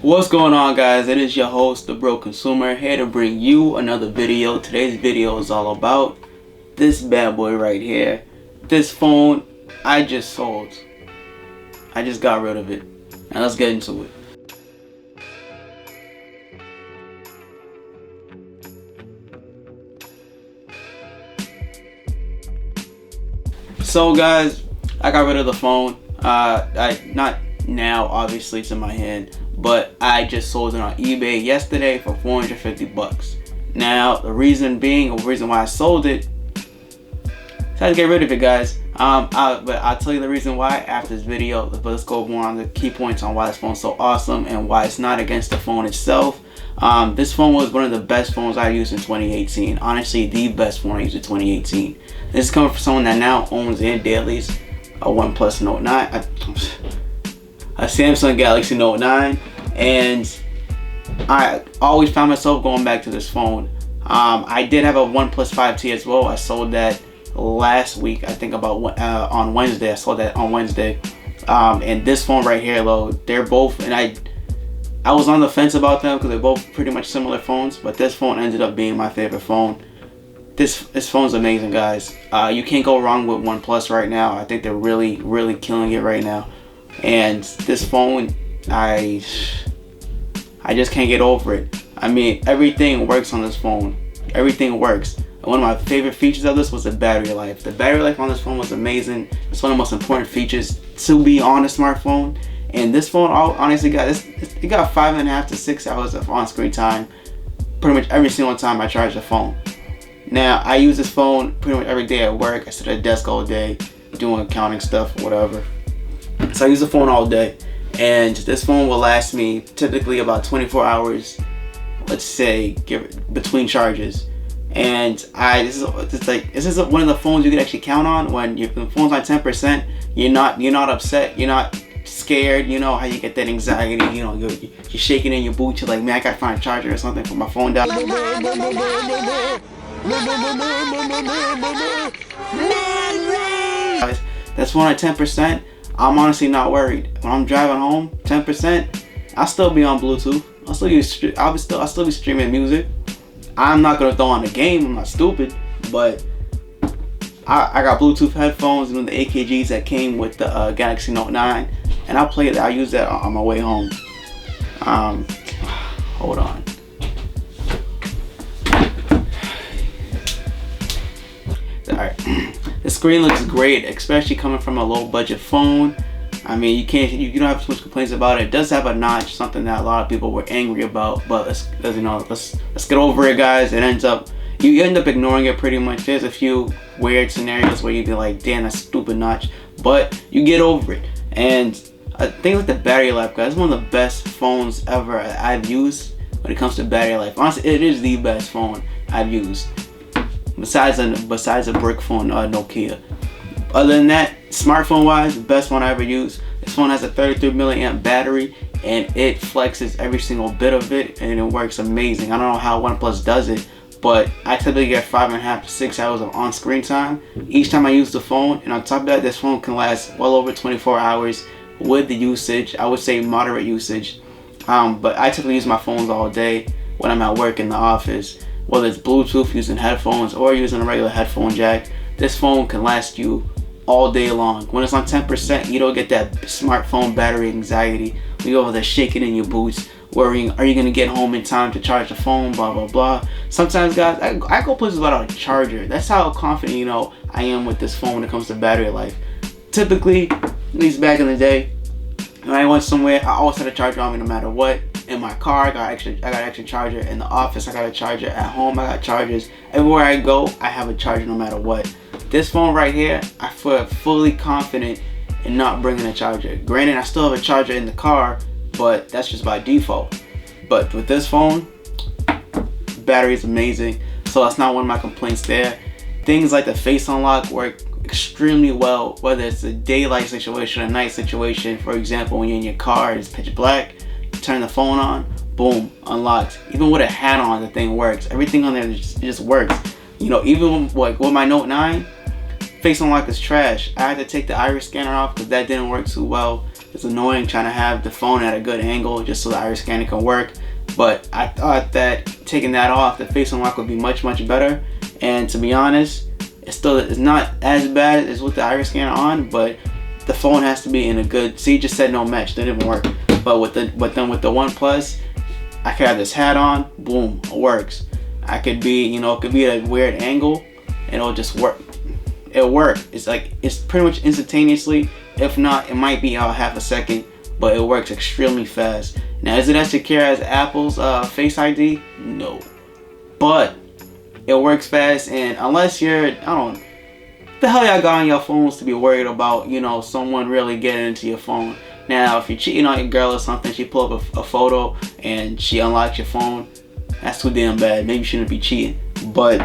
What's going on, guys? It is your host, the Broke Consumer, here to bring you another video. Today's video is all about this bad boy right here. This phone I just sold. I just got rid of it. Now let's get into it. So guys, I got rid of the phone. Not now, obviously it's in my hand, but I just sold it on eBay yesterday for 450 bucks. Now the reason why I sold it, I had to get rid of it, guys. But I'll tell you the reason why after this video. But let's go more on the key points on why this phone's so awesome and why it's not against the phone itself. This phone was one of the best phones I used in 2018. Honestly, the best phone I used in 2018. This is coming from someone that now owns and dailies a OnePlus Note 9, a Samsung Galaxy Note 9, and I always found myself going back to this phone. I did have a OnePlus 5T as well. I sold that last week, I think about on Wednesday. I sold that on Wednesday. And this phone right here, though, they're both, and I was on the fence about them because they're both pretty much similar phones, but this phone ended up being my favorite phone. This phone's amazing, guys. You can't go wrong with OnePlus right now. I think they're really killing it right now. And this phone, I just can't get over it. I mean, everything works on this phone. Everything works. And one of my favorite features of this was the battery life. The battery life on this phone was amazing. It's one of the most important features to be on a smartphone. And this phone, honestly, guys, it got 5.5 to 6 hours of on-screen time pretty much every single time I charge the phone. Now, I use this phone pretty much every day at work. I sit at a desk all day doing accounting stuff, whatever. So I use the phone all day. And this phone will last me typically about 24 hours, let's say, between charges. And this is one of the phones you can actually count on. When your phone's on 10%, you're not upset, you're not scared. You know how you get that anxiety, you know, you're shaking in your boots, you're like, man, I gotta find a charger or something for my phone down. That's one at 10%. I'm honestly not worried. When I'm driving home, 10%, I'll still be on Bluetooth. I'll still be streaming music. I'm not gonna throw on a game. I'm not stupid, but I got Bluetooth headphones and the AKGs that came with the Galaxy Note 9, and I use that on my way home. Hold on. Alright, the screen looks great, especially coming from a low budget phone. I mean, you don't have too much complaints about it. It does have a notch, something that a lot of people were angry about, but let's get over it, guys. It ends up, you end up ignoring it pretty much. There's a few weird scenarios where you'd be like, damn, that's a stupid notch, but you get over it. And things like the battery life, guys, it's one of the best phones ever I've used when it comes to battery life. Honestly, it is the best phone I've used. Besides a brick phone, Nokia. Other than that, smartphone wise, the best one I ever used. This phone has a 33 milliamp battery, and it flexes every single bit of it, and it works amazing. I don't know how OnePlus does it, but I typically get 5.5 to 6 hours of on-screen time each time I use the phone. And on top of that, this phone can last well over 24 hours with the usage. I would say moderate usage, but I typically use my phones all day when I'm at work in the office. Whether it's Bluetooth, using headphones, or using a regular headphone jack, this phone can last you all day long. When it's on 10%, you don't get that smartphone battery anxiety. You go over there shaking in your boots, worrying, are you gonna get home in time to charge the phone, blah blah blah. Sometimes, guys, I go places without a charger. That's how confident, you know, I am with this phone when it comes to battery life. Typically, at least back in the day, when I went somewhere, I always had a charger on me no matter what. In my car, I got an extra charger. In the office, I got a charger. At home, I got chargers. Everywhere I go, I have a charger no matter what. This phone right here, I feel fully confident in not bringing a charger. Granted, I still have a charger in the car, but that's just by default. But with this phone, battery is amazing, so that's not one of my complaints there. Things like the face unlock work extremely well, whether it's a daylight situation or a night situation. For example, when you're in your car, it's pitch black, you turn the phone on, boom, unlocked. Even with a hat on, the thing works. Everything on there just works. You know, even with my Note 9, face unlock is trash. I had to take the iris scanner off because that didn't work too well. It's annoying trying to have the phone at a good angle just so the iris scanner can work. But I thought that taking that off, the face unlock would be much better. And to be honest, it's not as bad as with the iris scanner on, but the phone has to be in a good. See, just said no match, that didn't work. But with the OnePlus, I could have this hat on, boom, it works. I could be, it could be at a weird angle, and it'll just work. It'll work. It's pretty much instantaneously. If not, it might be out half a second, but it works extremely fast. Now, is it as secure as Apple's Face ID? No, but it works fast. And unless you're, the hell y'all got on your phones to be worried about, someone really getting into your phone? Now, if you're cheating on your girl or something, she pull up a photo and she unlocks your phone, that's too damn bad. Maybe you shouldn't be cheating. But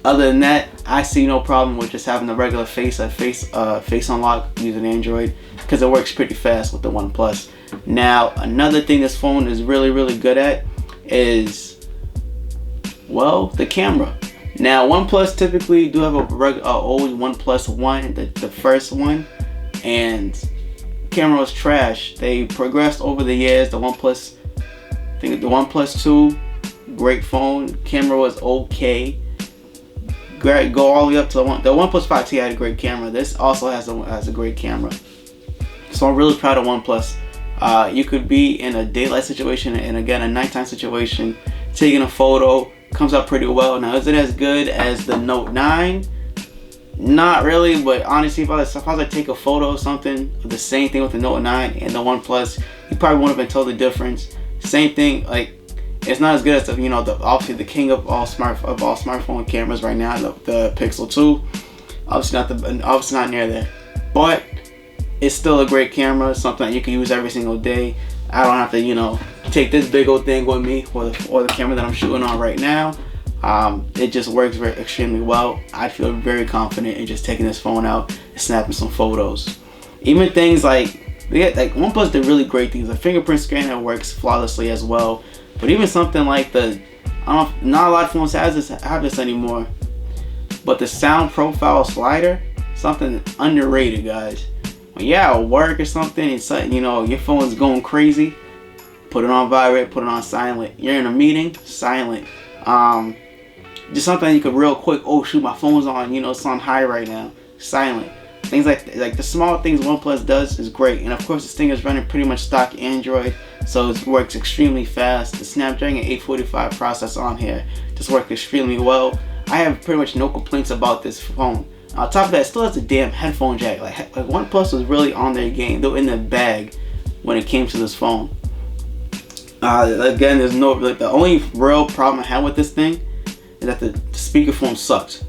other than that, I see no problem with just having the regular face unlock using Android, because it works pretty fast with the OnePlus. Now, another thing this phone is really good at is, well, the camera. Now, OnePlus typically do have a old OnePlus One, the first one, and camera was trash. They progressed over the years. The OnePlus, I think the OnePlus 2, great phone. Camera was okay. Go all the way up to the OnePlus 5T had a great camera. This also has a great camera. So I'm really proud of OnePlus. You could be in a daylight situation and again a nighttime situation, taking a photo, comes out pretty well. Now, is it as good as the Note 9? Not really, but honestly, if I was to take a photo of something, the same thing with the Note 9 and the OnePlus, you probably wouldn't have been told the difference. Same thing, like, it's not as good as the obviously the king of all smartphone cameras right now, the Pixel 2. Obviously not near there, but it's still a great camera, something that you can use every single day. I don't have to take this big old thing with me or the camera that I'm shooting on right now. It just works extremely well. I feel very confident in just taking this phone out and snapping some photos. Even things like OnePlus did really great things. The fingerprint scanner works flawlessly as well. But even something like not a lot of phones have this anymore, but the sound profile slider, something underrated, guys. When you're at work or something, and your phone's going crazy, put it on vibrate, put it on silent. You're in a meeting, silent. Just something you could real quick, oh shoot, my phone's on, it's on high right now, silent. Things like the small things OnePlus does is great. And of course, this thing is running pretty much stock Android, so it works extremely fast. The Snapdragon 845 processor on here just works extremely well. I have pretty much no complaints about this phone. On top of that, it still has a damn headphone jack. Like OnePlus was really on their game. They were in the bag when it came to this phone. Again, there's the only real problem I had with this thing is that the speakerphone sucks.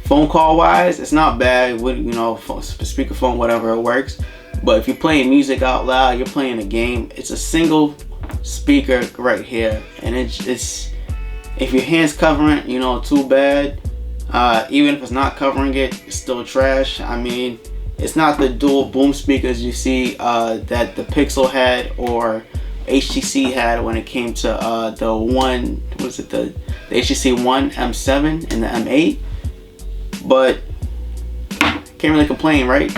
Phone call wise, it's not bad with speakerphone, whatever, it works. But if you're playing music out loud, you're playing a game, it's a single speaker right here, and it's if your hand's covering it, too bad. Even if it's not covering it, it's still trash. I mean, it's not the dual boom speakers you see that the Pixel had or HTC had when it came to the HTC One M7 and the M8. But can't really complain, right?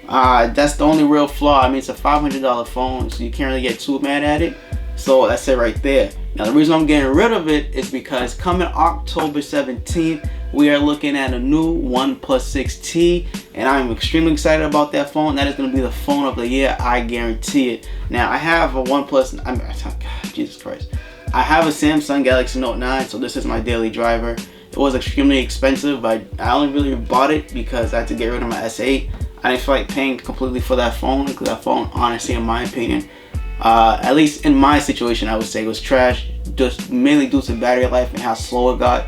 That's the only real flaw. I mean, it's a $500 phone, so you can't really get too mad at it. So that's it right there. Now, the reason I'm getting rid of it is because coming October 17th, we are looking at a new OnePlus 6T, and I'm extremely excited about that phone. That is going to be the phone of the year, I guarantee it. Now, I have a OnePlus, God, Jesus Christ. I have a Samsung Galaxy Note 9, so this is my daily driver. It was extremely expensive, but I only really bought it because I had to get rid of my S8. I didn't feel like paying completely for that phone, because that phone, honestly, in my opinion, at least in my situation, I would say it was trash, just mainly due to battery life and how slow it got.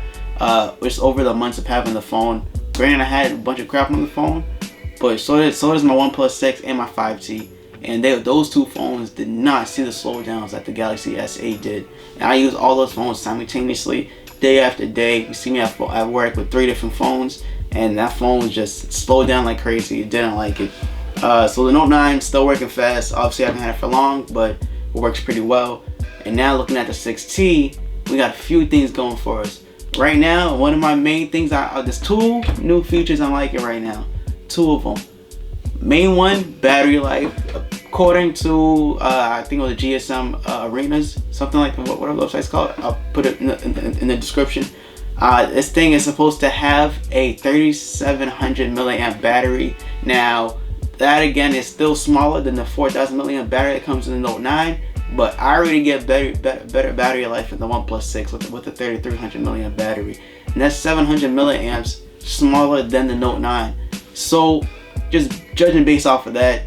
Just over the months of having the phone. Granted, I had a bunch of crap on the phone, but so does my OnePlus 6 and my 5T. And those two phones did not see the slowdowns that the Galaxy S8 did. And I use all those phones simultaneously, day after day. You see me at work with 3 different phones, and that phone just slowed down like crazy. It didn't like it. So the Note 9 still working fast. Obviously, I haven't had it for long, but it works pretty well. And now looking at the 6T, we got a few things going for us. Right now, one of my main things, there's 2 new features I'm liking right now. 2 of them. Main one, battery life. According to I think it was GSM Arenas, something like that, whatever the website's called. I'll put it in the description. This thing is supposed to have a 3700 milliamp battery. Now that again is still smaller than the 4000 milliamp battery that comes in the Note 9, but I already get better battery life in the OnePlus 6 with the 3300 milliamp battery, and that's 700 milliamps smaller than the Note 9. So just judging based off of that,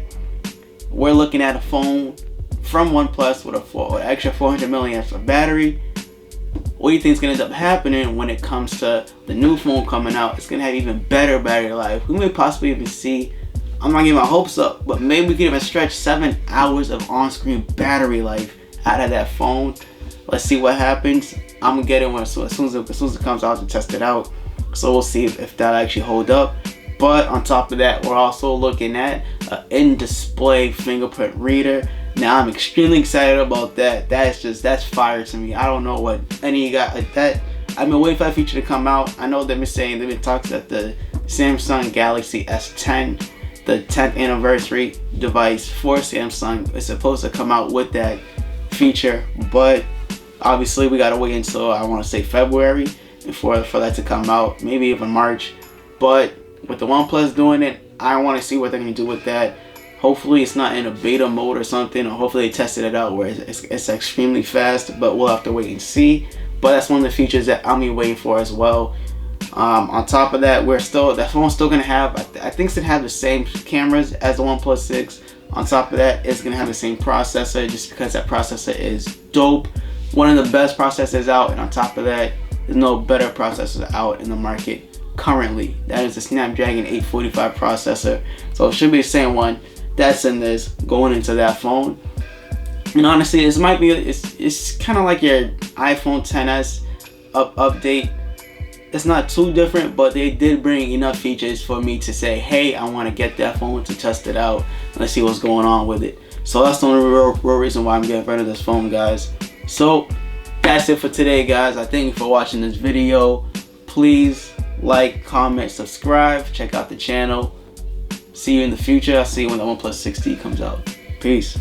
we're looking at a phone from OnePlus with an extra 400 milliamps of battery. What do you think is going to end up happening when it comes to the new phone coming out? It's going to have even better battery life. We may possibly even see, I'm not getting my hopes up, but maybe we can even stretch 7 hours of on-screen battery life out of that phone. Let's see what happens. I'm going to get it as soon as it comes out to test it out. So we'll see if that actually hold up. But on top of that, we're also looking at an in-display fingerprint reader. Now I'm extremely excited about that. That's fire to me. I don't know what any of you got like that. I've been waiting for that feature to come out. I know they've been talking that the Samsung Galaxy S10, the 10th anniversary device for Samsung, is supposed to come out with that feature. But obviously we gotta wait until, I want to say, February for that to come out, maybe even March. But with the OnePlus doing it, I want to see what they're going to do with that. Hopefully it's not in a beta mode or something, or hopefully they tested it out where it's extremely fast, but we'll have to wait and see. But that's one of the features that I'm waiting for as well. On top of that, that phone's still going to have, I think it's going to have the same cameras as the OnePlus 6. On top of that, it's going to have the same processor, just because that processor is dope. One of the best processors out, and on top of that, there's no better processor out in the market currently. That is the Snapdragon 845 processor. So it should be the same one that's in this going into that phone. And honestly, this might be, it's kind of like your iPhone XS update. It's not too different, but they did bring enough features for me to say, hey, I want to get that phone to test it out. Let's see what's going on with it. So that's the only real reason why I'm getting rid of this phone, guys. So that's it for today, guys. I thank you for watching this video. Please like, comment, subscribe, check out the channel. See you in the future. I'll see you when the OnePlus 6T comes out. Peace.